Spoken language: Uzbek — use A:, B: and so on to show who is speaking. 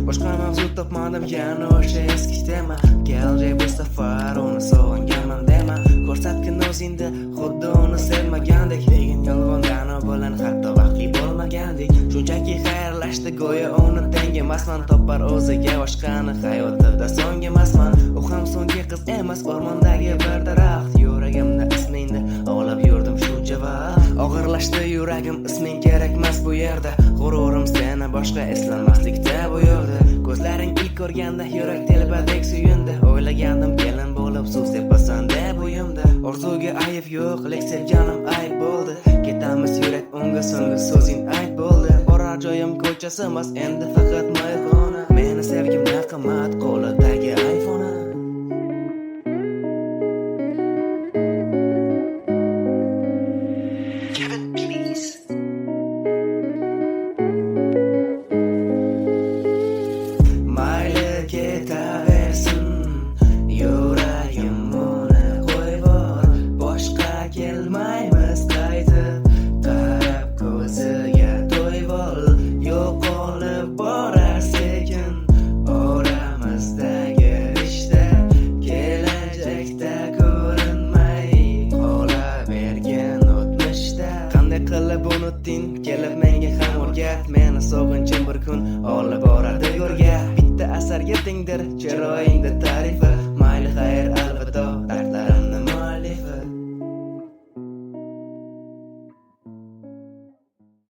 A: Boshqa mavzu topmadim, yana o'sha eski tema. Keljek bu safar uni sog'inganman dema. Ko'rsatgin o'zingda xuddi uni sevmagandek. Lekin yolg'ondan u bilan hatto vaqtli bo'lmagandik. Shunchaki xayrlashdi go'yo uni tengi emasman. Topar o'ziga boshqani hayotida so'nggi emasman. U ham so'nggi qiz emas, o'rmondagi bir daraxt. Yuragimda ismingni olib yurdim shuncha vaqt. Og'irlashdi yuragim, isming kerakmas bu yerda. G'ururim seni boshqa eslanmaslikda bu yo'lda. Ko'zlaring ilk ko'rganda yurak telbadek suyundi. O'ylagandim kelin bo'lib suv sepasan deb uyimda. Orzuga ayb yo'q, lek sevganim ayb bo'ldi. Ketamiz yurak unga so'nggi so'zing ayt bo'ldi. Borar joyim ko'chasi emas, endi faqat mayxona. Meni sevgimda qimmat qo'lidagi iPhone. Kelmaymiz qaytib, qarab ko'ziga to'yvol. Yo'qolib borar sekin oramizdagi rishta. Kelajakda ko'rinmay qolavergan o'tmishda. Qanday qilib unutding, kelib menga ham o'rgat. Meni sog'inchim bir kun olib boradi yo'lga. Bitta asarga tengdir chiroyingda ta'rifi.